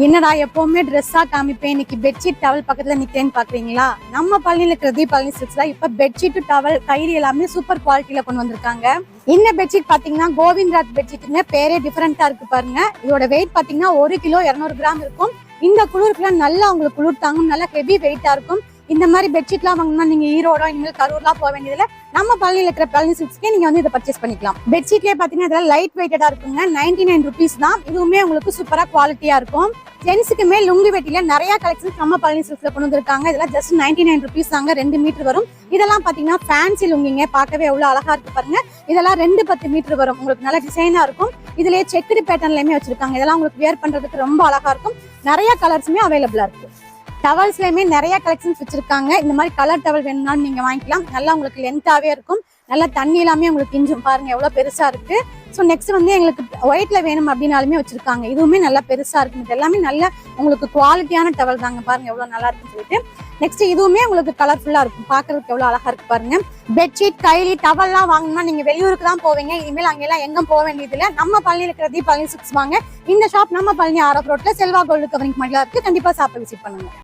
என்னடா எப்பவுமே ட்ரெஸ்ஸா காமிப்பேன், இன்னைக்கு பெட்ஷீட் டவல் பக்கத்துல நிக்கிறேன்னு பாக்குறீங்களா? நம்ம பழனியில இருக்கிற பழனி சில்க்ஸ்ல இப்ப பெட்ஷீட் டவல் கைலி எல்லாமே சூப்பர் குவாலிட்டியில கொண்டு வந்திருக்காங்க. இந்த பெட்ஷீட் பாத்தீங்கன்னா கோவிந்த்ராஜ் பெட்ஷீட்னு பேரே டிஃபரெண்டா இருக்கு பாருங்க. இதோட வெயிட் பாத்தீங்கன்னா 1 கிலோ 200 கிராம் இருக்கும். இந்த குளிருக்குலாம் நல்லா உங்களுக்கு குளிர் தாங்கும், நல்லா ஹெவி வெயிட்டா இருக்கும். இந்த மாதிரி பெட்ஷீட்லாம் வாங்கினா நீங்க ஈரோட இனிமேல் கரூர்லாம் போக வேண்டியதுல நம்ம பழனியில இருக்கிற பழனி சில்க்ஸ்க்கே நீங்க வந்து இதை பர்ச்சேஸ் பண்ணிக்கலாம். பெட்ஷீட்லயே பாத்தீங்கன்னா இதெல்லாம் லைட் வெயிட்டடா இருக்குங்க. 99 rupees தான். இதுவுமே உங்களுக்கு சூப்பரா குவாலிட்டியா இருக்கும். ஜென்ஸுக்குமே லுங்கி வெட்டில நிறைய கலெக்ஷன்ஸ் நம்ம பழனி சில்க்ஸ்ல கொண்டு வந்திருக்காங்க. இதெல்லாம் ஜஸ்ட் 99 rupees தாங்க. 2 மீட்டர் வரும். இதெல்லாம் பாத்தீங்கன்னா ஃபேன்சி லுங்கிங்க, பார்க்கவே எவ்வளவு அழகா இருக்கு பாருங்க. இதெல்லாம் 2-10 மீட்டர் வரும். உங்களுக்கு நல்ல டிசைனா இருக்கும். இதுலயே செக்குடு பேட்டர்ன்லயுமே வச்சிருக்காங்க. இதெல்லாம் உங்களுக்கு வியர் பண்றதுக்கு ரொம்ப அழகா இருக்கும். நிறைய கலர்ஸுமே அவைலபிளா இருக்கு. டவல்ஸ்லயுமே நிறைய கலெக்ஷன்ஸ் வச்சிருக்காங்க. இந்த மாதிரி கலர் டவல் வேணும்னாலும் நீங்க வாங்கிக்கலாம். நல்லா உங்களுக்கு லென்த்தாவே இருக்கும். நல்லா தண்ணி எல்லாமே உங்களுக்கு இஞ்சும் பாருங்க எவ்வளவு பெருசா இருக்கு. ஸோ நெக்ஸ்ட் வந்து எங்களுக்கு ஒயிட்ல வேணும் அப்படின்னாலுமே வச்சிருக்காங்க. இதுவுமே நல்லா பெருசா இருக்கு. இது எல்லாமே நல்ல உங்களுக்கு குவாலிட்டியான டவல் தாங்க. பாருங்க எவ்வளவு நல்லா இருக்குன்னு சொல்லிட்டு. நெக்ஸ்ட் இதுவுமே உங்களுக்கு கலர்ஃபுல்லா இருக்கும். பாக்குறதுக்கு எவ்வளவு அழகா இருக்கு பாருங்க. பெட்ஷீட் கைலி டவல்லாம் வாங்கணும்னா நீங்க வெளியூருக்கு தான் போவீங்க. இனிமேல் அங்கெல்லாம் எங்கும் போக வேண்டியது இல்லை. நம்ம பழனியில் இருக்கிற பழனி சில்க்ஸ் வாங்க. இந்த ஷாப் நம்ம பழனி ஆர்எஃப் ரோட்ல செல்வா கோல்டு கவரிங் மாடலா இருக்கு. கண்டிப்பா ஷாப்பை விசிட் பண்ணுங்க.